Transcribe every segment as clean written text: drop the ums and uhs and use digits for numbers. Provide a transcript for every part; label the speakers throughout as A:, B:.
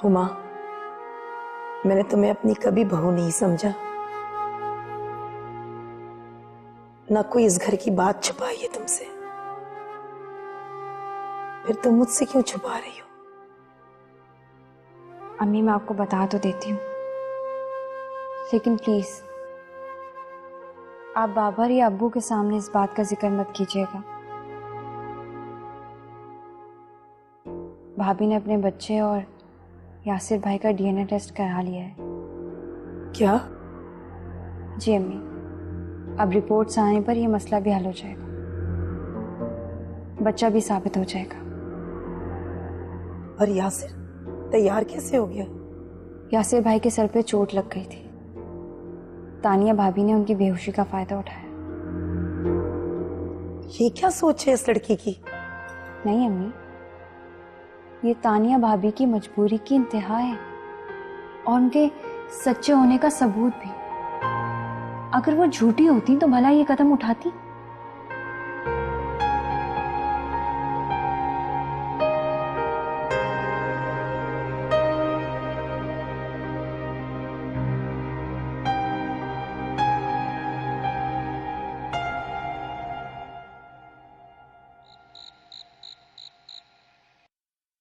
A: हुमा, मैंने तुम्हें अपनी कभी बहू नहीं समझा, ना कोई इस घर की बात छुपाई है तुमसे। फिर तुम मुझसे क्यों छुपा रही हो?
B: अम्मी, मैं आपको बता तो देती हूँ, लेकिन प्लीज आप बाबर या अब्बू के सामने इस बात का जिक्र मत कीजिएगा। भाभी ने अपने बच्चे और यासिर भाई का डीएनए टेस्ट करा लिया है।
A: क्या?
B: जी अम्मी, अब रिपोर्ट्स आने पर यह मसला भी हल हो जाएगा, बच्चा भी साबित हो जाएगा।
A: और यासिर तैयार कैसे हो गया?
B: यासिर भाई के सर पे चोट लग गई थी। तानिया भाभी ने उनकी बेहोशी का फायदा उठाया।
A: ये क्या सोच है इस लड़की की?
B: नहीं अम्मी, ये तानिया भाभी की मजबूरी की इंतहा है और उनके सच्चे होने का सबूत भी। अगर वो झूठी होती तो भला ये कदम उठाती?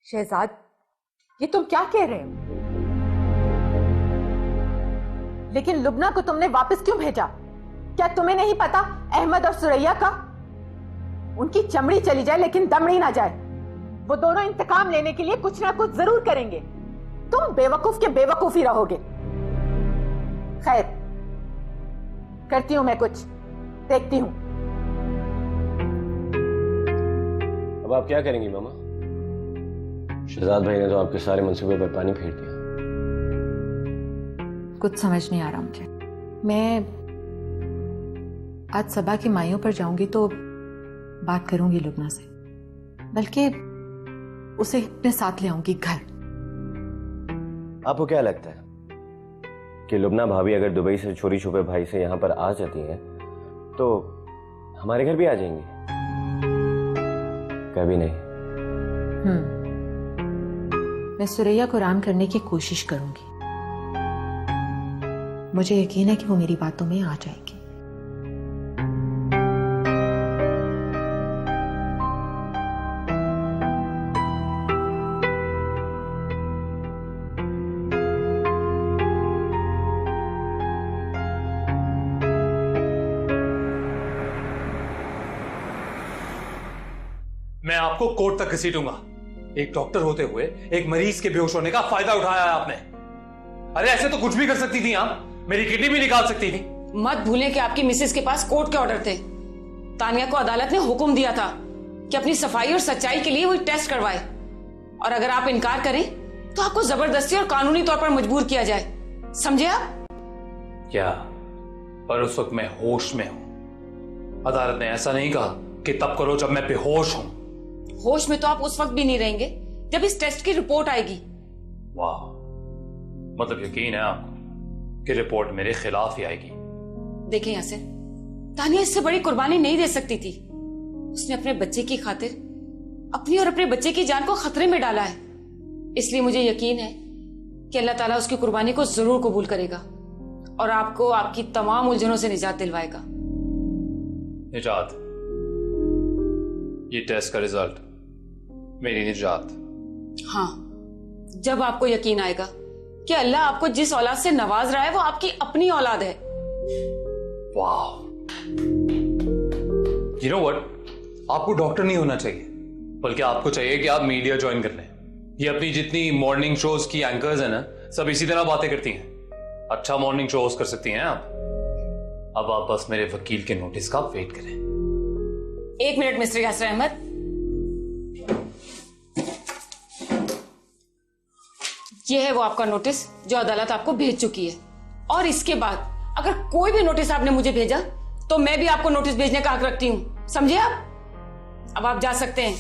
C: शहजाद, ये तुम क्या कह रहे हो? लेकिन लुबना को तुमने वापस क्यों भेजा? क्या तुम्हें नहीं पता अहमद और सुरैया का? उनकी चमड़ी चली जाए लेकिन दमड़ी ना जाए। वो दोनों इंतकाम लेने के लिए कुछ ना कुछ जरूर करेंगे। तुम बेवकूफ के बेवकूफ ही रहोगे। खैर, करती हूं मैं कुछ, देखती हूं।
D: अब आप क्या करेंगी मामा? शहजाद भाई ने तो आपके सारे मंसूबे पर पानी फेर दिया।
C: कुछ समझ नहीं आ रहा मुझे। मैं आज सबा की माइयों पर जाऊंगी तो बात करूंगी लुबना से, बल्कि उसे अपने साथ ले आऊंगी घर।
D: आपको क्या लगता है कि लुबना भाभी अगर दुबई से चोरी छुपे भाई से यहां पर आ जाती हैं तो हमारे घर भी आ जाएंगी? कभी नहीं।
C: मैं सुरैया को राम करने की कोशिश करूंगी। मुझे यकीन है कि वो मेरी बातों में आ जाएगी।
E: मैं आपको कोर्ट तक घसीटूंगा। एक डॉक्टर होते हुए एक मरीज के बेहोश होने का फायदा उठाया है आपने। अरे ऐसे तो कुछ भी कर सकती थी आप, मेरी किडनी भी निकाल सकती थी।
F: मत भूलें कि आपकी मिसेस के पास कोर्ट के ऑर्डर थे। तानिया को अदालत ने हुक्म दिया था कि अपनी सफाई और सच्चाई के लिए वो टेस्ट करवाए, और अगर आप इनकार करें तो आपको जबरदस्ती और कानूनी तौर पर मजबूर किया जाए। समझे आप?
E: क्या? पर उस वक्त मैं होश में हूं। अदालत ने ऐसा नहीं कहा कि तब करो जब मैं बेहोश हूं।
F: होश में तो आप उस वक्त भी नहीं रहेंगे जब इस टेस्ट की रिपोर्ट आएगी।
E: वाह, मतलब यकीन है आपको कि रिपोर्ट मेरे खिलाफ ही आएगी?
F: देखें यासिर, तानिया इससे बड़ी कुर्बानी नहीं दे सकती थी। उसने अपने बच्चे की खातिर अपनी और अपने बच्चे की जान को खतरे में डाला है। इसलिए मुझे यकीन है कि अल्लाह ताला उसकी कुर्बानी को जरूर कबूल करेगा और आपको आपकी तमाम उलझनों से निजात दिलवाएगा।
E: निजात? ये टेस्ट का रिजल्ट मेरी निजात?
F: हाँ, जब आपको यकीन आएगा कि अल्लाह आपको जिस औलाद से नवाज रहा है वो आपकी अपनी औलाद है।
E: वाह, यू नो व्हाट, आपको डॉक्टर नहीं होना चाहिए, बल्कि आपको चाहिए कि आप मीडिया ज्वाइन कर लें। ये अपनी जितनी मॉर्निंग शोज की एंकर्स हैं ना, सब इसी तरह बातें करती हैं। अच्छा मॉर्निंग शो होस्ट कर सकती हैं आप। अब आप बस मेरे वकील के नोटिस का वेट करें।
F: एक मिनट मिस्टर यासिर अहमद, यह है वो आपका नोटिस जो अदालत आपको भेज चुकी है। और इसके बाद अगर कोई भी नोटिस आपने मुझे भेजा तो मैं भी आपको नोटिस भेजने का हक रखती हूं। समझे आप? अब आप जा सकते हैं।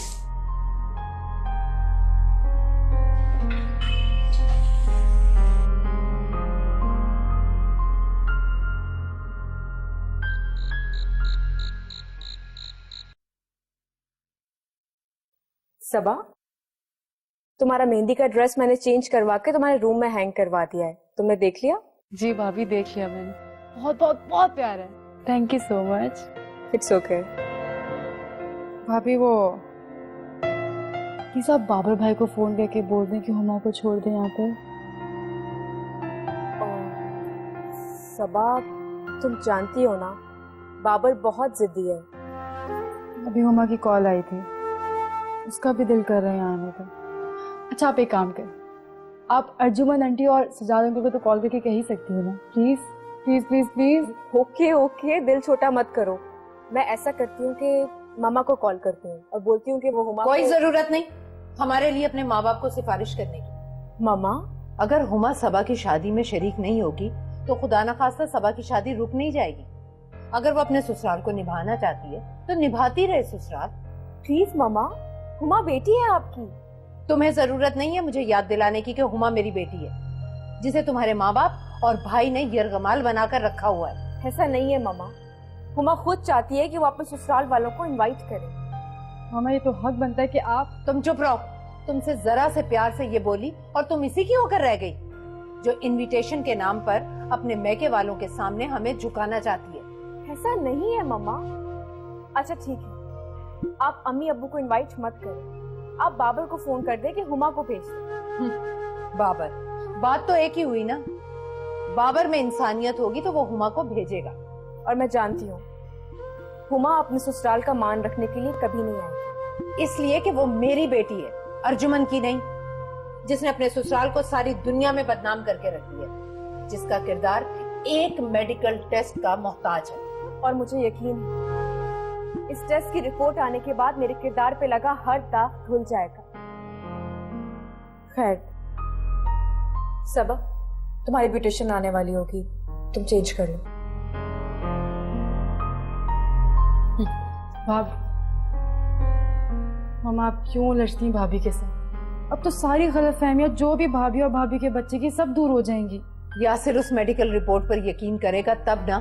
C: सबा,
G: तुम्हारा मेहंदी का ड्रेस मैंने चेंज करवा के तुम्हारे रूम में हैंग करवा दिया है, तुमने देख लिया?
H: जी भाभी देख लिया मैंने, बहुत बहुत बहुत प्यारा है, thank you so much.
G: It's okay.
H: भाभी वो प्लीज आप बाबर भाई को फोन करके बोल दें कि हुमा को छोड़ दें यहाँ पे।
G: सबा, तुम जानती हो ना बाबर बहुत जिद्दी है।
H: अभी हुमा की कॉल आई थी, उसका भी दिल कर रहा है यहाँ आने का। अच्छा आप एक काम करें, आप अर्जुमन आंटी और सजाद अंकल को तो कॉल करके कह ही सकती हो ना, please please please please.
G: Okay okay, दिल छोटा मत करो। मैं ऐसा करती हूँ कि मामा को कॉल करती हूँ और बोलती हूँ कि वो हुमा
C: कोई जरूरत नहीं हमारे लिए अपने माँ बाप को सिफारिश करने की।
G: मामा,
C: अगर हुमा सबा की शादी में शरीक नहीं होगी तो खुदा न खास्ता सबा की शादी रुक नहीं जाएगी। अगर वो अपने ससुराल को निभाना चाहती है तो निभाती रहे ससुराल।
G: प्लीज मामा, हुमा बेटी है आपकी।
C: तुम्हें जरूरत नहीं है मुझे याद दिलाने की कि हुमा मेरी बेटी है, जिसे तुम्हारे माँ बाप और भाई ने यरगमाल बनाकर रखा हुआ है।
G: ऐसा नहीं है मामा, हुमा खुद चाहती है कि वो अपने ससुराल वालों को इनवाइट करे।
H: मामा ये तो हक बनता है कि आप।
C: तुम चुप रहो, तुमसे जरा से प्यार से ये बोली और तुम इसी की होकर रह गई जो इनविटेशन के नाम पर अपने मैके वालों के सामने हमें झुकाना चाहती है।
G: ऐसा नहीं है मामा। अच्छा ठीक है, आप अम्मी अब्बू को इनवाइट मत करो, आप बाबर को फोन कर दे कि हुमा को भेज दे।
C: बाबर, बात तो एक ही हुई ना। बाबर में इंसानियत होगी तो वो हुमा को भेजेगा।
G: और मैं जानती हूँ हुमा अपने ससुराल का मान रखने के लिए कभी नहीं आएगी।
C: इसलिए कि वो मेरी बेटी है, अर्जुमन की नहीं, जिसने अपने ससुराल को सारी दुनिया में बदनाम करके रख दिया, जिसका किरदार एक मेडिकल टेस्ट का मोहताज है।
G: और मुझे यकीन है इस टेस्ट की रिपोर्ट आने के बाद मेरे किरदार पे लगा हर दाग धुल जाएगा। खैर सबा, तुम्हारी ब्यूटिशियन आने वाली होगी, तुम चेंज कर लो।
H: भाभी, मामा आप क्यों लड़ती हैं भाभी के साथ? अब तो सारी गलतफहमियां जो भी भाभी और भाभी के बच्चे की सब दूर हो जाएंगी।
C: यासिर उस मेडिकल रिपोर्ट पर यकीन करेगा तब ना।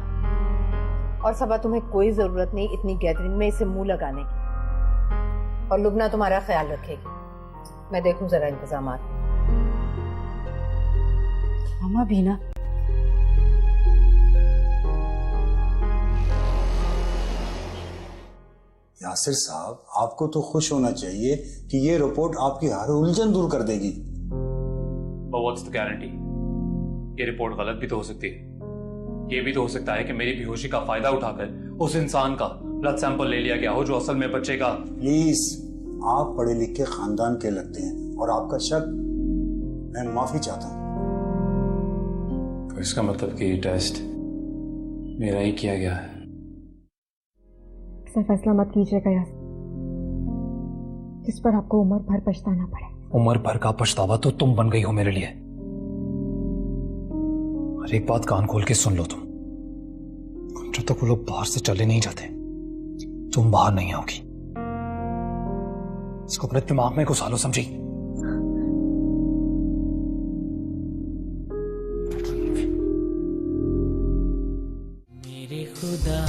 C: और सबा, तुम्हें कोई जरूरत नहीं इतनी गैदरिंग में इसे मुंह लगाने की। और लुबना तुम्हारा ख्याल रखेगी, मैं देखूं जरा इंतजामात।
H: मामा भी ना।
I: यासिर साहब, आपको तो खुश होना चाहिए कि ये रिपोर्ट आपकी हर उलझन दूर कर देगी।
E: But what's the guarantee? ये रिपोर्ट गलत भी तो हो सकती है। ये भी तो हो सकता है कि मेरी बेहोशी का फायदा उठाकर उस इंसान का ब्लड सैंपल ले लिया गया हो जो असल में बच्चे का।
I: प्लीज, आप पढ़े लिखे खानदान के लगते हैं और आपका शक, मैं माफी चाहता हूँ।
E: तो इसका मतलब कि ये टेस्ट मेरा ही किया गया है।
G: ऐसा फैसला मत कीजिएगा यार, जिस पर आपको उम्र भर पछताना पड़े।
E: उम्र भर का पछतावा तो तुम बन गई हो मेरे लिए। और एक बात कान खोल के सुन लो तुम, जब तक वो लोग बाहर से चले नहीं जाते तुम बाहर नहीं आओगी। इसको अपने दिमाग में घुसा लो, समझी?
J: मेरे खुदा,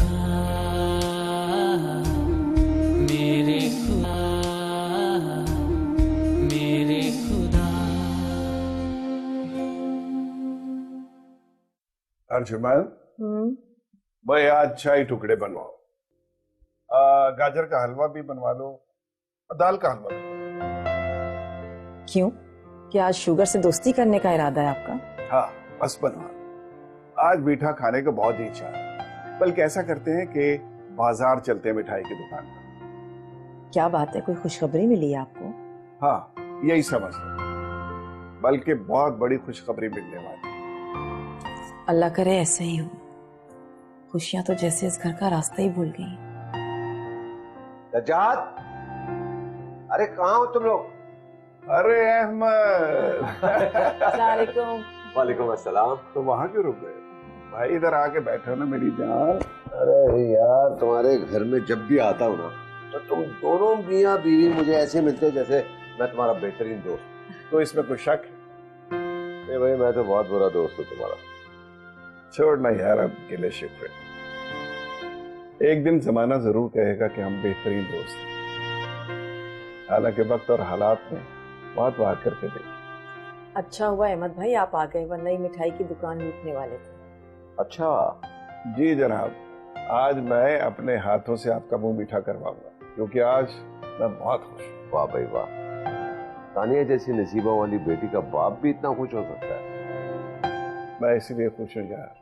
J: मेरे खुदा, मेरे खुदा।
K: अर्जुमन, भाई आज शाही टुकड़े बनवाओ, गाजर का हलवा भी बनवा लो और दाल का हलवा भी।
A: क्यों, क्या आज शुगर से दोस्ती करने का इरादा है आपका?
K: हाँ, बस बनवा। आज मीठा खाने को बहुत ही इच्छा है, बल्कि ऐसा करते हैं कि बाजार चलते हैं मिठाई की दुकान पर।
A: क्या बात है, कोई खुशखबरी मिली है आपको?
K: हाँ, यही समझ लो, बल्कि बहुत बड़ी खुशखबरी मिलने वाली।
A: अल्लाह करे ऐसा ही हो। खुशियां तो जैसे इस घर का रास्ता ही भूल गई।
L: सज्जाद, अरे कहाँ हो तुम लोग?
K: अरे अहमद।
L: वालेकुम अस्सलाम।
K: तो वहां क्यों रुक गए भाई? इधर आके बैठो ना मेरी जान।
L: अरे यार, तुम्हारे घर में जब भी आता हूँ ना तो तुम दोनों मियाँ बीवी मुझे ऐसे मिलते हो जैसे मैं तुम्हारा बेहतरीन दोस्त।
K: तो इसमें कुछ शक है?
L: नहीं भाई, मैं तो बहुत बुरा दोस्त हूँ तुम्हारा।
K: छोड़ना यार अब गिले शिकवे। एक दिन जमाना जरूर कहेगा कि हम बेहतरीन दोस्त हैं। हालांकि वक्त और हालात में बात बात करके देख।
A: अच्छा हुआ अहमद भाई आप आ गए, वरना ही मिठाई की दुकान लूटने वाले थे।
L: अच्छा,
K: जी जनाब, आज मैं अपने हाथों से आपका मुंह मीठा करवाऊंगा, क्योंकि आज मैं बहुत खुश हूँ।
L: वाह भाई वाह, तानिया जैसी नसीबों वाली बेटी का बाप भी इतना खुश हो सकता है।
K: मैं इसीलिए खुश हूँ यार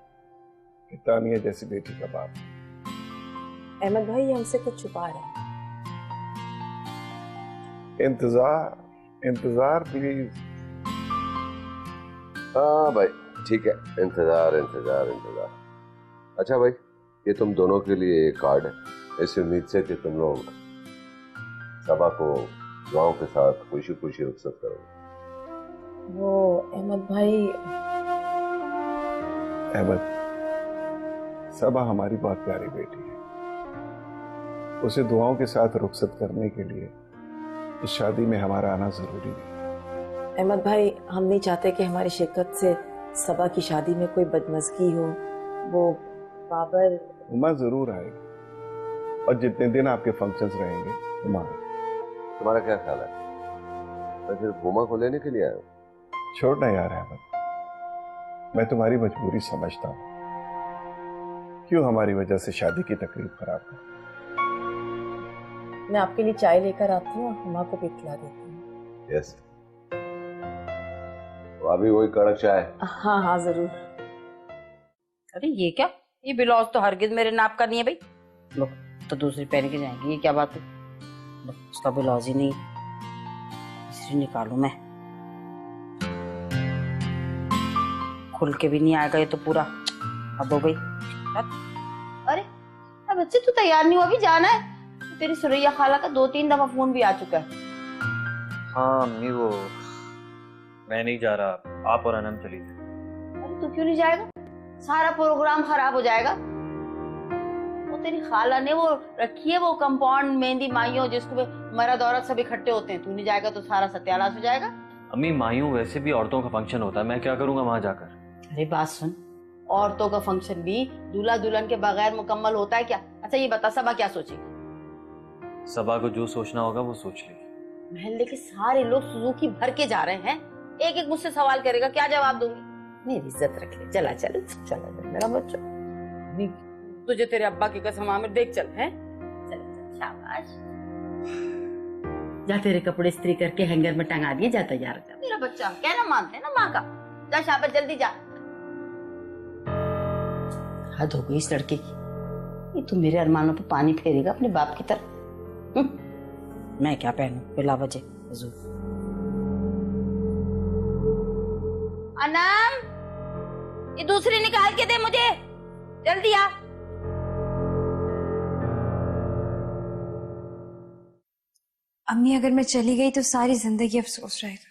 K: कि तानिया जैसी बेटी का बाप।
A: अहमद भाई ये हमसे कुछ छुपा रहे हैं।
K: इंतजार इंतजार प्लीज।
L: हाँ भाई ठीक है, इंतजार इंतजार इंतजार। अच्छा भाई, ये तुम दोनों के लिए एक कार्ड है, इस उम्मीद से कि तुम लोग सबा को दुआओं के साथ खुशी खुशी रुखसत करो।
A: वो अहमद भाई,
K: अहमद, सबा हमारी बहुत प्यारी बेटी है, उसे दुआओं के साथ रुखसत करने के लिए इस शादी में हमारा आना जरूरी है।
A: अहमद भाई हम नहीं चाहते कि हमारी शिरकत से सबा की शादी में कोई बदमज़गी हो। वो बाबर
K: उमा जरूर आएगी, और जितने दिन आपके फंक्शंस रहेंगे उमा आएगी।
L: तुम्हारा क्या ख्याल है? मैं सिर्फ उमा को लेने के लिए आया हूँ।
K: छोड़ना यार अहमद, मैं तुम्हारी मजबूरी समझता हूँ, क्यों हमारी वजह से शादी की तकरीब खराब कर।
A: मैं आपके लिए चाय लेकर आती हूँ और हुमा को भी खिला देती हूँ।
L: यस, तो अभी वही कड़क चाय।
A: हाँ हाँ जरूर।
M: अरे ये क्या, ये ब्लाउज तो हरगिज मेरे नाप का नहीं है भाई। लो तो दूसरी पहन के जाएंगी, ये क्या बात है? लो उसका ब्लाउज ही नहीं, दूसरी निकालू मैं। खुल के भी नहीं आएगा ये तो पूरा। अब हो गई। अरे अब बच्चे तू तैयार नहीं हुआ, अभी जाना है? तेरी सुरैया खाला का 2-3 दफा फोन भी आ चुका है।
N: हाँ अम्मी, वो मैं नहीं जा रहा, आप और अनम चली जाए।
M: अरे तू क्यों नहीं जाएगा? सारा प्रोग्राम खराब हो जाएगा। वो तेरी खाला ने वो रखी है, वो कंपाउंड मेहंदी माइयों, जिसको मर्द औरत सब इकट्ठे होते हैं। तू नहीं जाएगा तो सारा सत्यानाश हो जाएगा।
N: अम्मी माइयों वैसे भी औरतों का फंक्शन होता है, मैं क्या करूंगा वहां जाकर?
M: अरे बात सुन, औरतों का फंक्शन भी दूल्हा दुल्हन के बगैर मुकम्मल होता है क्या? अच्छा ये बता, सबा क्या सोचेगी?
N: सबा को जो सोचना होगा वो सोच लेगी।
M: महल्ले के सारे लोग सुजुकी भर के जा रहे हैं, एक एक मुझसे सवाल करेगा, क्या जवाब दूंगी? मेरी इज्जत रख ले। चला चल चला मेरा बच्चा, तुझे तेरे अब्बा की कसम आमिर, देख चल है। चल चल शाबाश, जा तेरे कपड़े इस्त्री करके हैंगर में टंगा दिए, जा तैयार हो जा। मेरा बच्चा कहना मानते है ना माँ का। जा शाबाश, जल्दी जा। हद हो गई इस लड़के की, ये तो मेरे अरमानों पे पानी फेरेगा अपने बाप की तरफ। मैं क्या पहनूं बिला वजह हुजूर। अनम, ये दूसरी निकाल के दे मुझे, जल्दी आ।
B: अम्मी अगर मैं चली गई तो सारी जिंदगी अफसोस रहेगा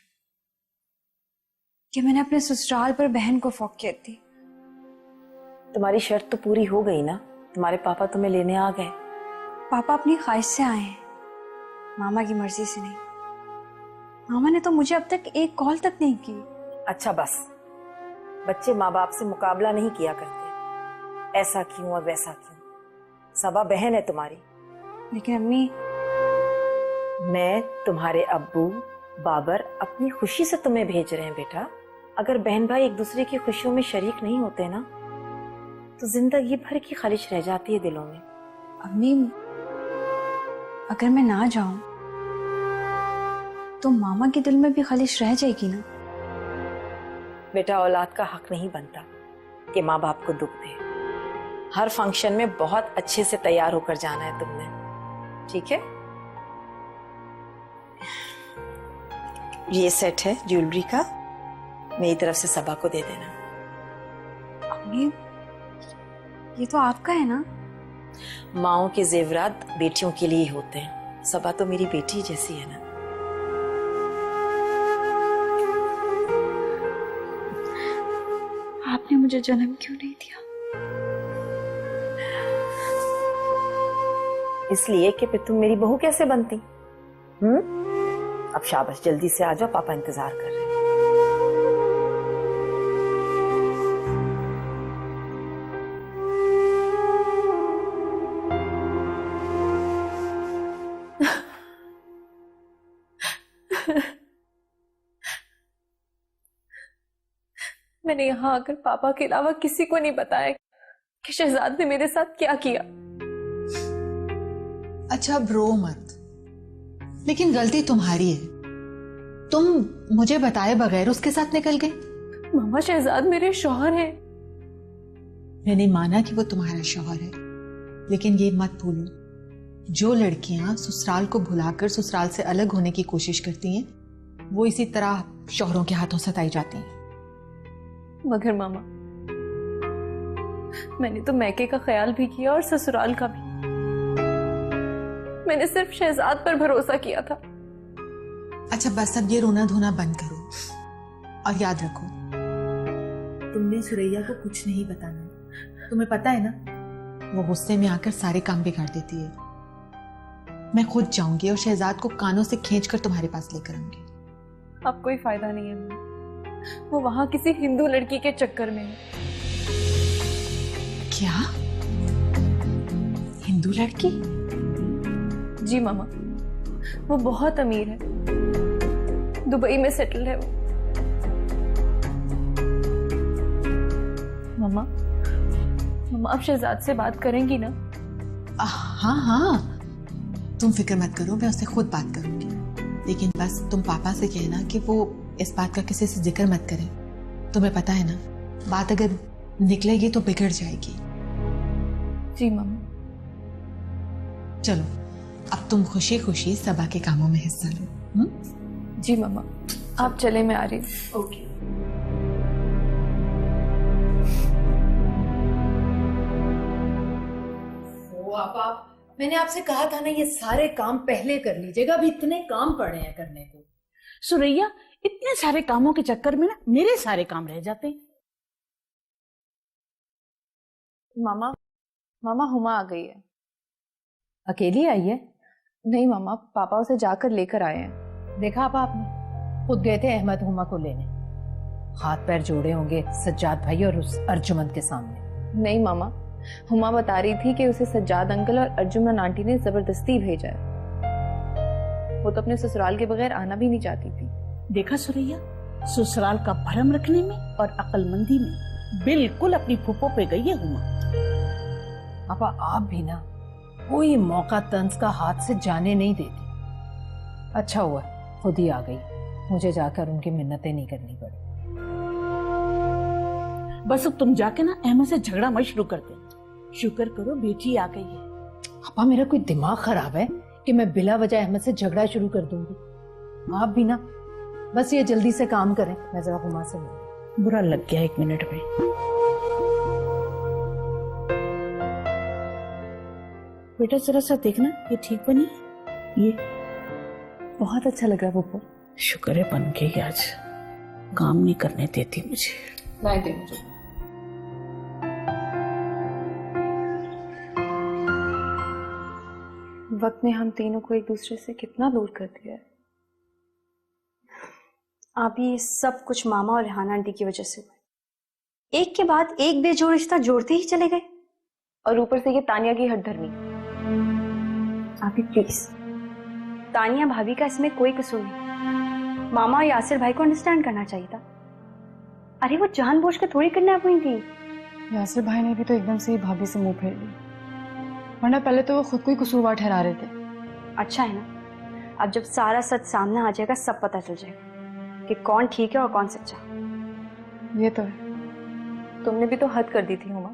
B: कि मैंने अपने ससुराल पर बहन को फौकियत दी।
A: तुम्हारी शर्त तो पूरी हो गई ना, तुम्हारे पापा तुम्हें लेने आ गए।
B: पापा अपनी ख्वाहिश से आए हैं, मामा की मर्जी से नहीं। मामा ने तो मुझे अब तक एक कॉल तक नहीं की।
A: अच्छा बस, बच्चे माँ बाप से मुकाबला नहीं किया करते, ऐसा क्यों और वैसा क्यों। सबा बहन है तुम्हारी।
B: लेकिन अम्मी,
A: मैं तुम्हारे अब्बू बाबर अपनी खुशी से तुम्हें भेज रहे हैं बेटा। अगर बहन भाई एक दूसरे की खुशियों में शरीक नहीं होते ना, तो जिंदगी भर की खालिश रह जाती है दिलों में।
B: अम्मी अगर मैं ना जाऊं तो मामा के दिल में भी खालिश रह जाएगी ना।
A: बेटा औलाद का हक नहीं बनता कि माँ बाप को दुख दे। हर फंक्शन में बहुत अच्छे से तैयार होकर जाना है तुमने, ठीक है? ये सेट है ज्वेलरी का, मेरी तरफ से सबा को दे देना।
B: अम्मी ये तो आपका है ना?
A: माओं के जेवरात बेटियों के लिए होते हैं, सबा तो मेरी बेटी जैसी है ना।
B: आपने मुझे जन्म क्यों नहीं दिया?
A: इसलिए कि फिर तुम मेरी बहू कैसे बनती। अब शाबाश, जल्दी से आ जाओ, पापा इंतजार कर रहे हैं।
G: मैंने यहाँ आकर पापा के अलावा किसी को नहीं बताया कि शहजाद ने मेरे साथ क्या किया।
C: अच्छा अब रो मत, लेकिन गलती तुम्हारी है। तुम मुझे बताए बगैर उसके साथ निकल गए।
G: मामा शहजाद मेरे शौहर हैं।
C: मैंने माना कि वो तुम्हारा शौहर है, लेकिन ये मत भूलो, जो लड़कियां ससुराल को भुलाकर ससुराल से अलग होने की कोशिश करती हैं, वो इसी तरह शौहरों के हाथों सताई जाती हैं।
G: मगर मामा, मैंने तो मैके का ख्याल भी किया और ससुराल का भी। मैंने सिर्फ शहजाद पर भरोसा किया था।
C: अच्छा बस अब ये रोना धोना बंद करो और याद रखो, तुमने सुरैया को कुछ नहीं बताना। तुम्हें पता है ना, वो गुस्से में आकर सारे काम बिगाड़ देती है। मैं खुद जाऊंगी और शहजाद को कानों से खींचकर तुम्हारे पास लेकर आऊंगी।
G: अब कोई फायदा नहीं है मम्मी, वो वहां किसी हिंदू लड़की के चक्कर में है।
C: क्या? हिंदू लड़की?
G: जी मामा, वो बहुत अमीर है, दुबई में सेटल है वो। मामा, मामा आप शहजाद से बात करेंगी ना?
C: हाँ हाँ, तुम फिक्र मत करो, मैं उससे खुद बात करूंगी। लेकिन बस तुम पापा से कहना कि वो इस बात का किसी से जिक्र मत करें। तुम्हें पता है ना, बात अगर निकलेगी तो बिगड़ जाएगी।
G: जी मामा।
C: चलो अब तुम खुशी खुशी सबा के कामों में हिस्सा लो।
G: जी मामा, आप चले, मैं आ रही हूँ।
C: ओके।
O: आप मैंने आपसे कहा था ना, ये सारे काम पहले कर लीजिएगा, अभी इतने काम पड़े हैं करने को।
P: सुरैया, इतने सारे कामों के चक्कर में ना मेरे सारे काम रह जाते हैं।
G: मामा, मामा हुमा आ गई है।
O: अकेली आई है?
G: नहीं मामा, पापा उसे जाकर लेकर आए हैं।
O: देखा आपने, खुद गए थे अहमद हुमा को लेने। हाथ पैर जोड़े होंगे सज्जाद भाई और उस अर्जुमंद के सामने।
G: नहीं मामा, हुमा बता रही थी कि उसे सज्जाद अंकल और अर्जुमन आंटी ने जबरदस्ती भेजा है। वो तो अपने ससुराल के बगैर आना भी नहीं चाहती थी।
P: देखा सुरैया, ससुराल का भरम रखने में और अक्लमंदी में बिल्कुल अपनी फूफो पे गई है हुमा।
O: पापा आप भी ना कोई मौका तंज का हाथ से जाने नहीं देती। अच्छा हुआ खुद ही आ गई, मुझे जाकर उनकी मिन्नतें नहीं करनी पड़ी।
P: बस अब तुम जाके ना अहमद से झगड़ा मत शुरू कर देना। शुक्र करो बेटी आ गई है।
O: पापा मेरा कोई दिमाग खराब है कि मैं बिला वजह अहमद से झगड़ा शुरू कर दूंगी। आप भी ना बस ये जल्दी से काम करें, मैं जरा हुमा से मिलूं।
P: बुरा लग गया 1 मिनट में। बेटा जरा सा देखना, ये ठीक बनी है? ये
G: बहुत अच्छा लगा पप्पू।
P: शुक्र है बन गई, आज काम नहीं करने देती मुझे।
G: लाए दे मुझे। वक्त ने हम तीनों को एक दूसरे से कितना दूर कर दिया है।
B: आप ये सब कुछ मामा और रेहाना आंटी की वजह से हुआ। एक के बाद एक बेजोड़ रिश्ता जोड़ते ही चले गए,
G: और ऊपर से ये तानिया की हठधर्मी।
B: आप ही प्लीज, तानिया भाभी का इसमें कोई कसूर नहीं। मामा और यासिर भाई को अंडरस्टैंड करना चाहिए था। अरे वो जानबूझ के थोड़ी किडनैप हुई थी।
H: यासिर भाई ने भी तो एकदम से ही भाभी से मुंह फेर लिया, वरना पहले तो वो खुद को ही कसूरवार ठहरा रहे थे।
B: अच्छा है ना, अब जब सारा सच सामने आ जाएगा सब पता चल जाएगा कि कौन ठीक है और कौन सच्चा।
H: ये तो है।
G: तुमने भी तो हद कर दी थी हुमा।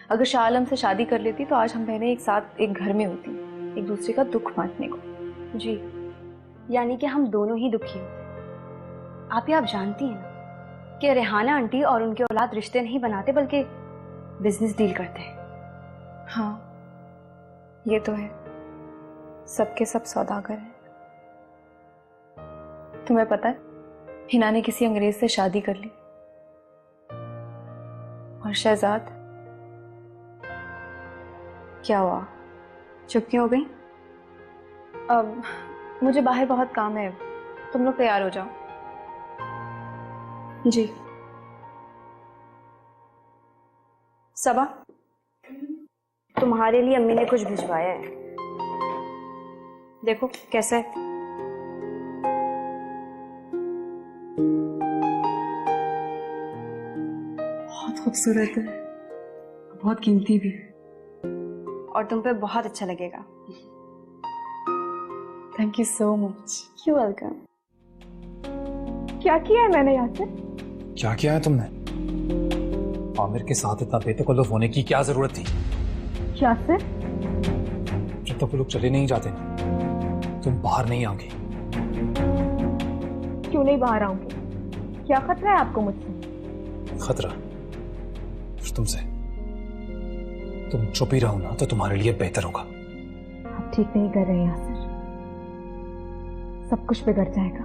G: अगर शाह आलम से शादी कर लेती तो आज हम बहनें एक साथ एक घर में होती, एक दूसरे का दुख बांटने को।
B: जी, यानी कि हम दोनों ही दुखी होते। आप जानती हैं ना कि रेहाना आंटी और उनके औलाद रिश्ते नहीं बनाते बल्कि बिजनेस डील करते हैं।
G: हाँ ये तो है, सबके सब सौदागर हैं। तुम्हें पता है, हिना ने किसी अंग्रेज से शादी कर ली, और शहजाद।
B: क्या हुआ, चुप क्यों हो गई?
G: अब मुझे बाहर बहुत काम है, तुम लोग तैयार हो जाओ।
B: जी। सबा, तुम्हारे लिए अम्मी ने कुछ भिजवाया है, देखो कैसा है।
H: खूबसूरत है, बहुत कीमती भी।
B: और तुम पे बहुत अच्छा लगेगा।
H: Thank you so much.
B: You welcome.
G: क्या किया है मैंने यहाँ से?
E: क्या किया है तुमने? आमिर के साथ इतना बेतकल्लुफ होने की क्या जरूरत थी?
G: क्या से?
E: जब तक वो लोग चले नहीं जाते ना, तुम बाहर नहीं आओगे।
G: क्यों नहीं बाहर आऊंगी? क्या खतरा है आपको मुझसे?
E: खतरा तुमसे? तुम चुप ही रहो ना तो तुम्हारे लिए बेहतर होगा।
G: आप ठीक नहीं कर रहे हैं यासिर, सब कुछ बिगड़ जाएगा।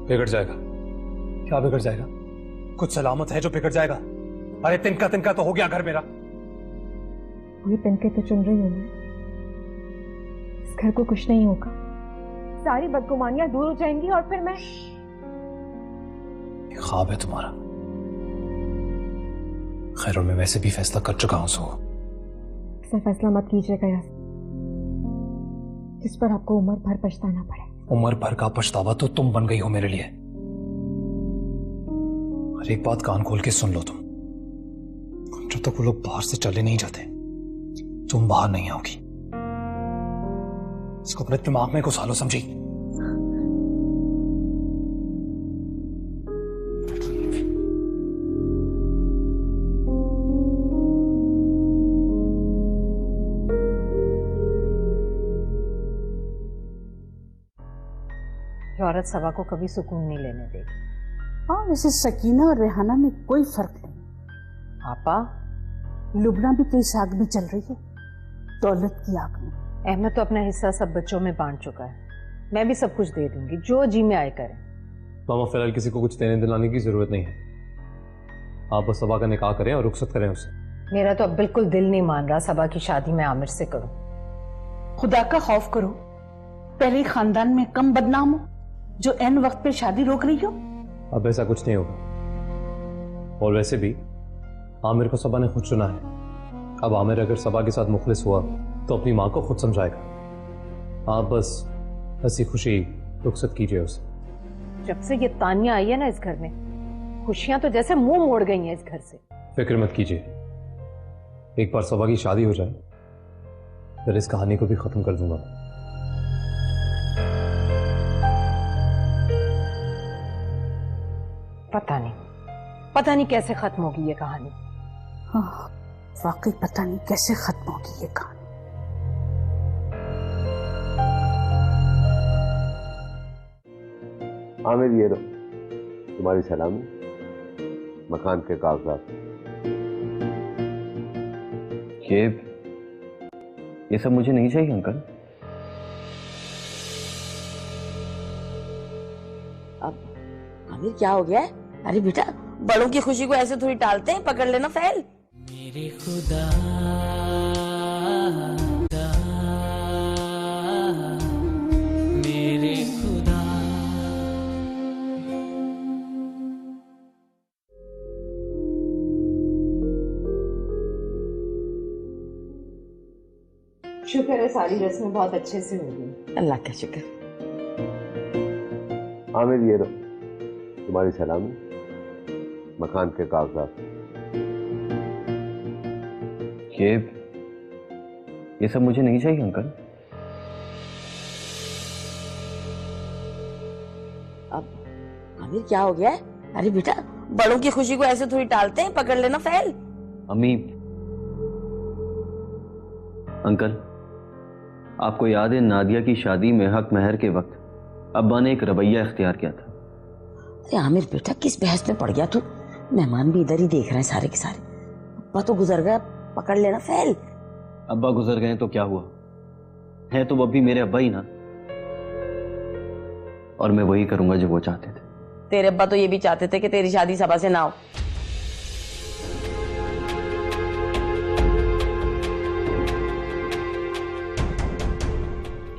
E: बिगड़ जाएगा? क्या बिगड़ जाएगा? कुछ सलामत है जो बिगड़ जाएगा? अरे तिनका तिनका तो हो गया घर मेरा।
G: वही तिनके तो चुन रही हूँ मैं। इस घर को कुछ नहीं होगा, सारी बदगुमानियां दूर हो जाएंगी और फिर मैं।
E: ख्वाब है तुम्हारा। खैर मैं वैसे भी फैसला कर चुका हूं सो।
G: ऐसा फैसला मत कीजिएगा यासिर, जिस पर आपको उम्र भर पछताना पड़े।
E: उम्र भर का पछतावा तो तुम बन गई हो मेरे लिए। और एक बात कान खोल के सुन लो तुम, जब तक वो लोग बाहर से चले नहीं जाते तुम बाहर नहीं आओगी। इसको अपने दिमाग में घुसा लो, समझी?
O: ये औरत सबा को कभी सुकून नहीं लेने देगी।
P: हाँ, वैसे सकीना और रेहाना में कोई फर्क नहीं।
O: आपा,
P: लुबना भी तो इस आग में चल रही है, दौलत की आग में।
O: अहमद तो अपना हिस्सा सब बच्चों में बांट चुका है, मैं भी सब कुछ दे दूंगी, जो जी में आए करें।
E: मामा फिलहाल किसी को कुछ देने दिलाने की जरूरत नहीं है। आप बस सबा का निकाह करें और रुखसत करें उसे।
O: मेरा तो अब बिल्कुल दिल नहीं मान रहा सबा की शादी मैं आमिर से करूं।
P: खुदा का खौफ करो, पहले ही खानदान में कम बदनाम हो जो एन वक्त पे शादी रोक रही हो।
E: अब ऐसा कुछ नहीं होगा। और वैसे भी आमिर को सबा ने खुद चुना है। अब आमिर अगर सबा के साथ मुखलिस हुआ तो अपनी माँ को खुद समझाएगा। आप बस हंसी खुशी रुखसत कीजिए उसे।
O: जब से ये तानिया आई है ना इस घर में, खुशियां तो जैसे मुंह मोड़ गई हैं इस घर से।
E: फिक्र मत कीजिए, एक बार सबा की शादी हो जाए फिर इस कहानी को भी खत्म कर दूंगा।
O: पता नहीं कैसे खत्म होगी ये कहानी।
P: हाँ, वाकई पता नहीं कैसे खत्म होगी ये कहानी।
L: आमिर ये लो तुम्हारी सलामी, मकान के कागजात।
D: ये सब मुझे नहीं चाहिए अंकल।
M: अब आमिर क्या हो गया है? अरे बेटा, बड़ों की खुशी को ऐसे थोड़ी टालते हैं, पकड़ लेना फैल।
J: मेरे खुदा, मेरे खुदा।
O: शुक्र है सारी रस्में बहुत अच्छे से हो गई।
M: अल्लाह का शुक्र।
L: आमिर ये लो तुम्हारी सलामी, मकान के कागजात।
D: ये सब मुझे नहीं चाहिए अंकल।
M: अब आमिर क्या हो गया है? अरे बेटा, बड़ों की खुशी को ऐसे थोड़ी टालते हैं, पकड़ लेना फैल।
D: अम्मी, अंकल, आपको याद है नादिया की शादी में हक महर के वक्त अब्बा ने एक रवैया इख्तियार किया था।
M: अरे आमिर बेटा, किस बहस में पड़ गया तू? मेहमान भी इधर ही देख रहे हैं सारे के सारे। अब्बा तो गुजर गया, पकड़ लेना फैल।
D: अब्बा गुजर गए तो क्या हुआ, है तो वो भी मेरे अब्बा ही ना, और मैं वही करूंगा जो वो चाहते थे।
M: तेरे अब्बा तो ये भी चाहते थे कि तेरी शादी सबा से ना हो।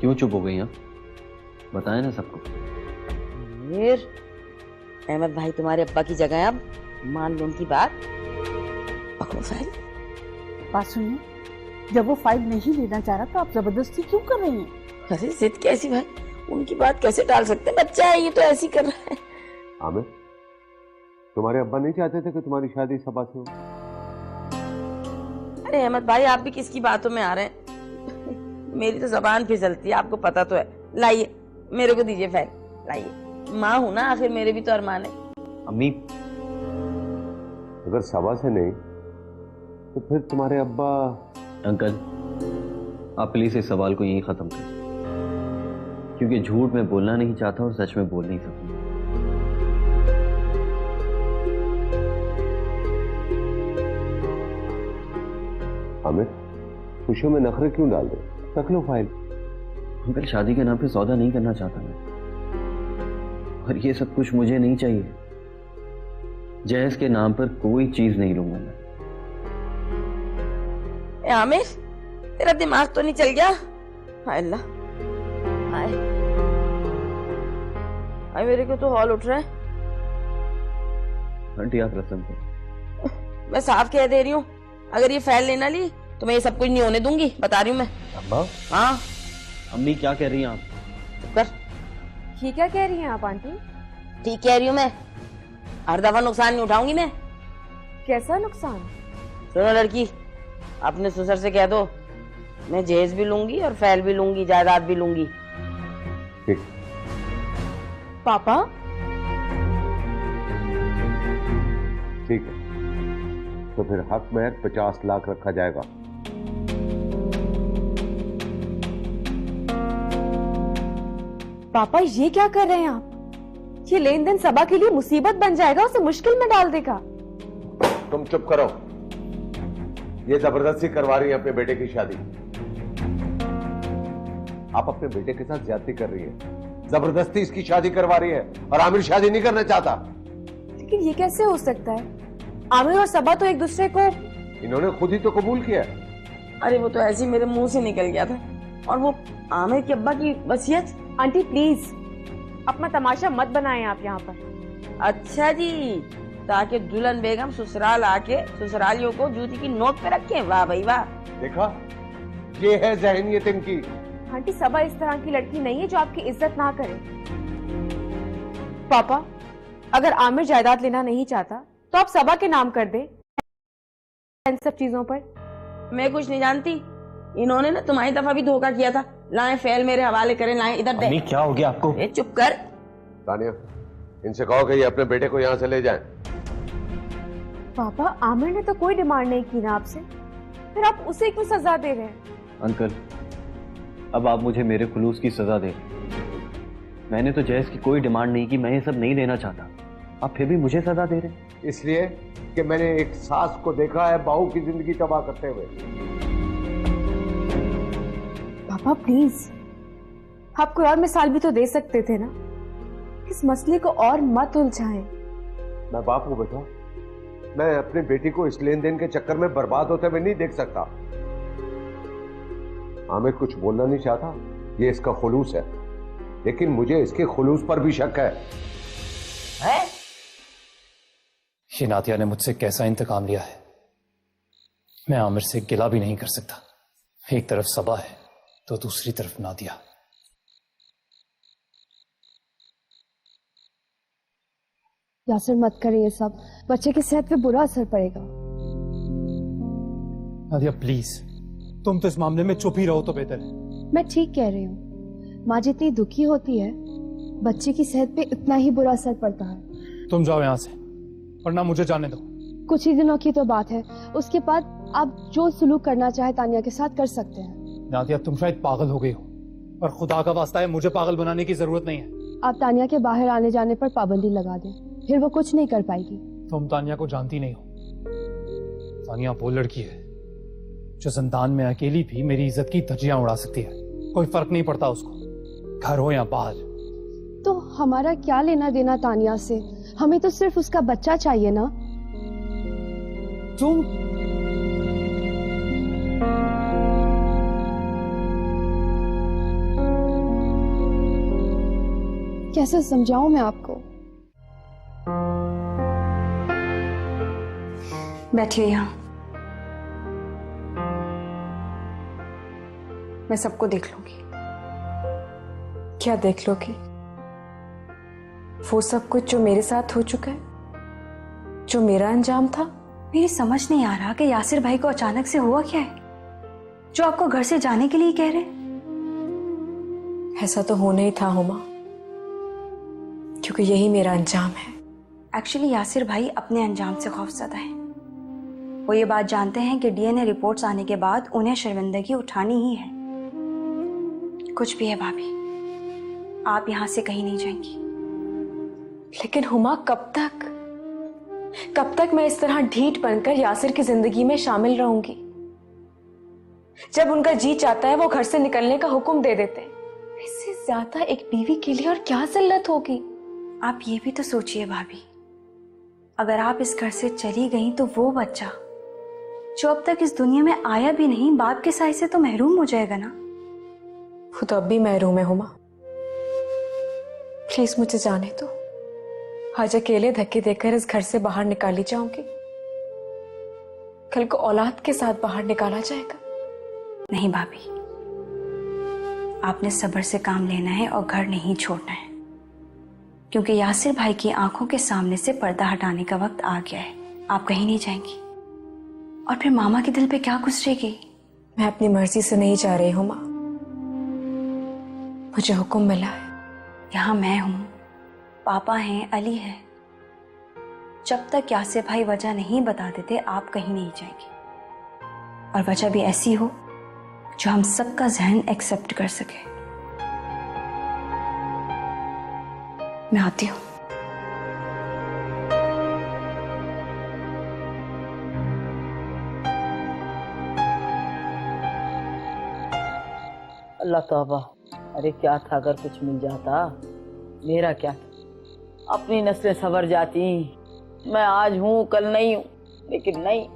D: क्यों चुप हो गई आप? बताएं ना सबको।
M: आमिर, अहमद भाई तुम्हारे अब्बा की जगह है, अब मान लो उनकी बात, पकड़ो फाइल।
P: बात सुनिए, जब वो फाइल नहीं लेना चाह रहा तो आप जबरदस्ती क्यों कर रही हैं?
M: अरे जिद कैसी भाई, उनकी बात कैसे टाल सकते हैं? बच्चा है ये, तो ऐसी कर रहा है।
L: आमिर, तुम्हारे अब्बा नहीं चाहते थे कि तुम्हारी शादी सबा से हो?
M: अरे अहमद भाई, आप भी किसकी बातों में आ रहे हैं? मेरी तो जबान फिसलती है, आपको पता तो है। लाइए, मेरे को दीजिए फैन, लाइए। माँ हूं ना आखिर, मेरे भी तो अरमान है।
L: अम्मी, अगर सबा से नहीं तो फिर तुम्हारे अब्बा।
N: अंकल, आप प्लीज इस सवाल को यहीं खत्म करें, क्योंकि झूठ में बोलना नहीं चाहता और सच में बोल नहीं सकता।
L: आमिर, खुशियों में नखरे क्यों डाल दे? रख लो फाइल।
N: अंकल, शादी के नाम पे सौदा नहीं करना चाहता मैं, और ये सब कुछ मुझे नहीं चाहिए। जहेज के नाम पर कोई चीज नहीं लूंगा मैं।
M: आमिर, तेरा दिमाग तो नहीं चल गया? हाय अल्लाह, हाय हाय, मेरे को तो हॉल उठ रहा है।
N: आंटी, आप रस्म करो।
M: मैं साफ कह दे रही हूँ, अगर ये फाइल लेना ली तो मैं ये सब कुछ नहीं होने दूंगी, बता रही हूँ मैं।
N: अब्बा?
M: हाँ।
N: अम्मी, क्या कह रही हैं आप?
M: कर।
G: ये क्या कह रही हैं आप आंटी?
M: ठीक कह रही हूँ मैं, हर दफा नुकसान नहीं उठाऊंगी मैं।
G: कैसा नुकसान?
M: सुनो लड़की, अपने ससुर से कह दो मैं जहेज भी लूंगी और फैल भी लूंगी, जायदाद भी लूंगी।
L: ठीक।
G: पापा?
L: ठीक है, तो फिर हक में 50 लाख रखा जाएगा।
G: पापा, ये क्या कर रहे हैं आप? ये लेन देन सबा के लिए मुसीबत बन जाएगा, उसे मुश्किल में डाल देगा।
L: तुम चुप करो। ये जबरदस्ती करवा रही है अपने बेटे की शादी। आप अपने बेटे के साथ ज्यादती कर रही है, जबरदस्ती इसकी शादी करवा रही है, और आमिर शादी नहीं करना चाहता।
G: लेकिन ये कैसे हो सकता है? आमिर और सबा तो एक दूसरे को।
L: इन्होंने खुद ही तो कबूल किया।
M: अरे वो तो ऐसे ही मेरे मुंह से निकल गया था। और वो आमिर के अब्बा की वसीयत।
G: आंटी प्लीज अपना तमाशा मत बनाएं आप यहाँ पर।
M: अच्छा जी, ताकि दुल्हन बेगम ससुराल आके ससुरालियों को जूती की नोक पे रखे। वाह भाई वाह।
L: देखा, ये है ज़हनियत इनकी।
G: आंटी, सबा इस तरह की लड़की नहीं है जो आपकी इज्जत ना करे। पापा, अगर आमिर जायदाद लेना नहीं चाहता तो आप सबा के नाम कर दे इन सब चीजों पर।
M: मैं कुछ नहीं जानती, इन्होंने ना तुम्हारी दफा भी धोखा किया था। लाएं फैल मेरे हवाले करें, लाएं इधर दे।
N: क्या हो गया आपको?
M: चुप कर।
L: तानिया, इनसे कहो कि ये अपने बेटे को यहाँ से ले जाएं।
G: पापा, आमिर ने तो कोई डिमांड नहीं की ना आपसे, फिर आप उसे क्यों सजा दे रहे हैं?
N: अंकल, अब आप मुझे मेरे खुलूस की सजा दे रहे हैं। मैंने तो जहेज की कोई डिमांड नहीं की, मैं ये सब नहीं लेना चाहता। आप फिर भी मुझे सजा दे रहे हैं।
L: इसलिए कि मैंने एक सास को देखा है बहू की जिंदगी तबाह करते हुए।
G: पापा प्लीज, आप कोई और मिसाल भी तो दे सकते थे ना। इस मसले को और मत उलझाएं।
L: मैं बाप हूं बेटा, मैं अपनी बेटी को इस लेन देन के चक्कर में बर्बाद होते हुए नहीं देख सकता। आमिर कुछ बोलना नहीं चाहता, ये इसका खुलूस है, लेकिन मुझे इसके खुलूस पर भी शक है।
E: ये नादिया ने मुझसे कैसा इंतकाम लिया है, मैं आमिर से गिला भी नहीं कर सकता। एक तरफ सबा है तो दूसरी तरफ नादिया।
B: यासिर, मत करिए ये सब, बच्चे की सेहत पे बुरा असर पड़ेगा।
E: नादिया प्लीज, तुम तो इस मामले में चुप ही रहो तो बेहतर है।
B: मैं ठीक कह रही हूँ, माँ जितनी दुखी होती है बच्चे की सेहत पे इतना ही बुरा असर पड़ता है।
E: तुम जाओ यहाँ से, वरना मुझे जाने दो।
B: कुछ ही दिनों की तो बात है, उसके बाद आप जो सुलूक करना चाहे तानिया के साथ कर सकते हैं।
E: नादिया, तुम शायद पागल हो गई हो, और खुदा का वास्ता है मुझे पागल बनाने की जरूरत नहीं है।
B: आप तानिया के बाहर आने जाने पर पाबंदी लगा दें, फिर वो कुछ नहीं कर पाएगी।
E: तुम तानिया को जानती नहीं हो। तानिया वो लड़की है जो जिंदान में अकेली भी मेरी इज्जत की धज्जियां उड़ा सकती है। कोई फर्क नहीं पड़ता उसको, घर हो या बाहर।
B: तो हमारा क्या लेना देना तानिया से? हमें तो सिर्फ उसका बच्चा चाहिए ना।
E: तुम
B: कैसे समझाऊं मैं आपको?
A: बैठिए यहाँ, मैं सबको देख लूंगी। क्या देख लोगी? वो सब कुछ जो मेरे साथ हो चुका है, जो मेरा अंजाम था,
B: मेरी समझ नहीं आ रहा कि यासिर भाई को अचानक से हुआ क्या है जो आपको घर से जाने के लिए कह रहे हैं।
A: ऐसा तो होना ही था हुमा, क्योंकि यही मेरा अंजाम है।
B: एक्चुअली यासिर भाई अपने अंजाम से खौफजदा है। वो ये बात जानते हैं कि डीएनए रिपोर्ट्स आने के बाद उन्हें शर्मिंदगी उठानी ही है। कुछ भी है भाभी, आप यहां से कहीं नहीं जाएंगी।
A: लेकिन हुमा, कब तक मैं इस तरह ढीठ बनकर यासिर की जिंदगी में शामिल रहूंगी? जब उनका जी चाहता है वो घर से निकलने का हुक्म दे देते हैं। इससे ज्यादा एक बीवी के लिए और क्या जिल्लत होगी?
B: आप ये भी तो सोचिए भाभी, अगर आप इस घर से चली गई तो वो बच्चा जो अब तक इस दुनिया में आया भी नहीं, बाप के साय से तो महरूम हो जाएगा ना।
A: वो तो अब भी महरूम है हुमा। प्लीज मुझे जाने दो। आज अकेले धक्के देकर इस घर से बाहर निकाली जाऊंगी, कल को औलाद के साथ बाहर निकाला जाएगा।
B: नहीं भाभी, आपने सब्र से काम लेना है और घर नहीं छोड़ना है, क्योंकि यासिर भाई की आंखों के सामने से पर्दा हटाने का वक्त आ गया है। आप कहीं नहीं जाएंगी और फिर मामा के दिल पे क्या गुजरेगी?
A: मैं अपनी मर्जी से नहीं जा रही हूं मां, मुझे हुक्म मिला है।
B: यहाँ मैं हूं, पापा हैं, अली है। जब तक यासिर भाई वजह नहीं बता देते आप कहीं नहीं जाएंगी, और वजह भी ऐसी हो जो हम सबका जहन एक्सेप्ट कर सके। मैं आती हूं।
M: अल्लाह तौबा, अरे क्या था अगर कुछ मिल जाता, मेरा क्या था? अपनी नस्लें सवर जाती। मैं आज हूँ कल नहीं हूँ, लेकिन नहीं।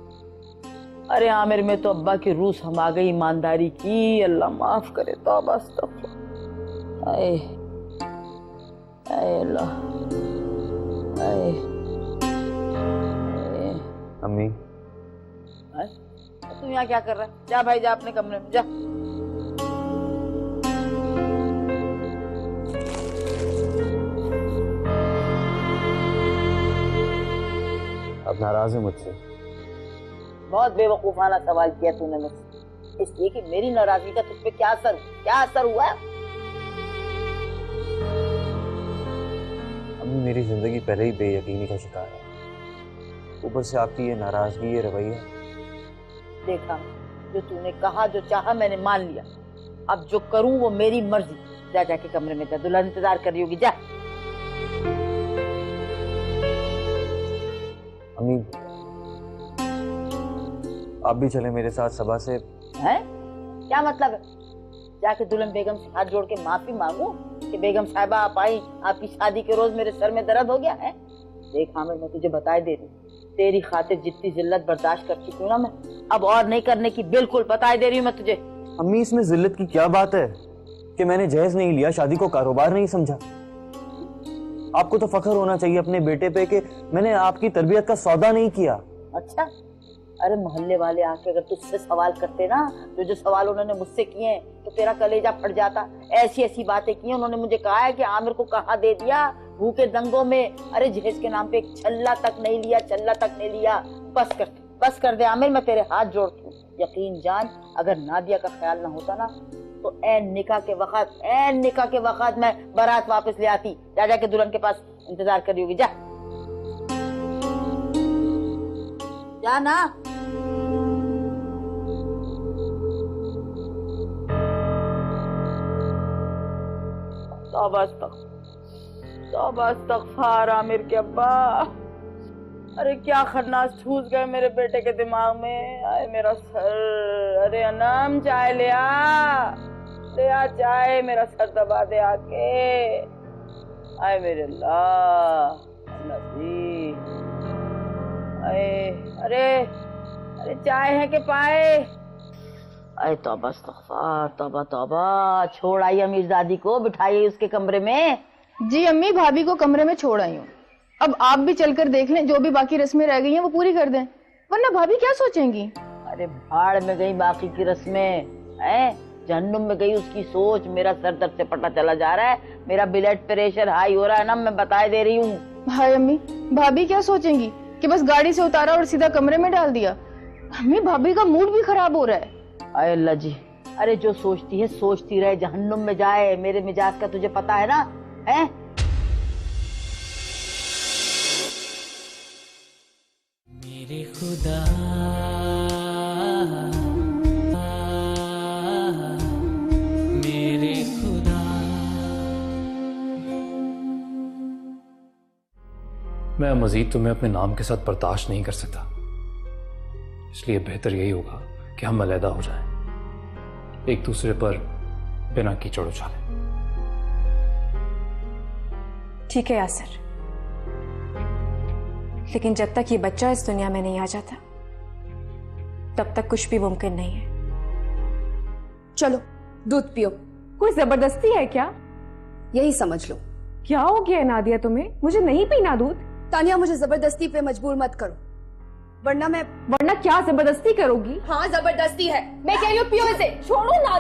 M: अरे आमिर में तो अब्बा की रूह समा गई ईमानदारी की। अल्लाह माफ करे। तौबा अस्तगफुर। आए आए अल्लाह, आए
N: अम्मी,
M: तुम यहाँ क्या कर रहा है? जा भाई जा अपने कमरे में जा।
N: अब नाराज है मुझसे?
M: बहुत बेवकूफाना सवाल किया तूने मुझसे, इसलिए कि मेरी नाराजगी का तुझ पे क्या असर हुआ?
N: अम्मी, मेरी जिंदगी पहले ही बेयकीनी का शिकार है, ऊपर से आपकी ये नाराजगी, ये रवैया।
M: देखा, जो तूने कहा, जो चाहा मैंने मान लिया। अब जो करूं वो मेरी मर्जी। जा जाके कमरे में जा, दुल्हन इंतजार कर रही होगी, जा।
N: अम्मी, आप भी चले मेरे साथ सबा से।
M: हैं? क्या मतलब है? जाके दुल्हन बेगम से हाथ जोड़ के माफी मांगू कि बेगम साहिबा आप आई, आपकी शादी के रोज मेरे सर में दर्द हो गया है? देख आमिर, मैं तुझे बताए दे रही, तेरी खातिर जितनी जिल्लत बर्दाश्त कर चुकी हूँ ना मैं, अब और नहीं करने की बिल्कुल बताए दे रही हूँ मैं तुझे।
N: अम्मी, इसमें जिल्लत की क्या बात है कि मैंने जहेज नहीं लिया, शादी को कारोबार नहीं समझा। आपको तो फख्र होना चाहिए अपने बेटे पे कि मैंने आपकी तरबियत का सौदा नहीं किया।
M: अच्छा, अरे मोहल्ले वाले आके अगर तुझसे सवाल करते ना, तो जो सवाल उन्होंने मुझसे किए हैं, तो तेरा कलेजा फट जाता। ऐसी ऐसी बातें की उन्होंने, मुझे कहा है कि आमिर को कहाँ दे दिया भूखे दंगों में। अरे जहेज के नाम पे एक छल्ला तक नहीं लिया, छल्ला तक नहीं लिया। बस कर दे आमिर, मैं तेरे हाथ जोड़ती हूँ। यकीन जान, अगर नादिया का ख्याल ना होता ना, तो ऐन निकाह के वक्त मैं बारात वापस ले आती। जा जाके दुल्हन के पास इंतजार कर रही होगी, जा ना। तौबा इस्तग़फ़ार आमिर के अब्बा। अरे क्या खन्नास ठूस गए मेरे बेटे के दिमाग में। आए मेरा सर। अरे अनम, चाय ले आ चाय, मेरा सर दबा दे आके। आए मेरे अल्लाह नबी। अरे चाय है के पाए? अरे तौबा इस्तग़फ़ार, तौबा। छोड़ आई अमीरजादी को, बिठाई उसके कमरे में।
H: जी अम्मी, भाभी को कमरे में छोड़ आई हूँ। अब आप भी चलकर देख लें, जो भी बाकी रस्में रह गई हैं वो पूरी कर दें, वरना भाभी क्या सोचेंगी?
M: अरे भाड़ में गई बाकी की रस्में, जहन्नुम में गई उसकी सोच। मेरा सर दर्द से पता चला जा रहा है, मेरा ब्लड प्रेशर हाई हो रहा है ना, मैं बताए दे रही हूँ।
H: हाय अम्मी, भाभी क्या सोचेंगी? कि बस गाड़ी से उतारा और सीधा कमरे में डाल दिया। अम्मी भाभी का मूड भी खराब हो रहा है।
P: आय अल्लाह जी, अरे जो सोचती है सोचती रहे, जहन्नुम में जाए। मेरे मिजाज का तुझे पता है ना, है?
J: मेरे खुदा मेरे खुदा।
E: मैं मजीद तुम्हें अपने नाम के साथ बर्दाश्त नहीं कर सकता, इसलिए बेहतर यही होगा कि हम अलहदा हो जाएं, एक दूसरे पर बिना कीचड़ उछालें।
A: ठीक है यासिर, लेकिन जब तक ये बच्चा इस दुनिया में नहीं आ जाता तब तक कुछ भी मुमकिन नहीं है।
Q: चलो दूध पियो।
G: कोई जबरदस्ती है क्या?
Q: यही समझ लो।
G: क्या हो गया नादिया तुम्हें? मुझे नहीं पीना दूध।
Q: तानिया, मुझे जबरदस्ती पे मजबूर मत करो, वरना
G: क्या जबरदस्ती करोगी?
Q: हाँ जबरदस्ती है, मैं कह रही हूँ पियो इसे।
G: छोड़ो ना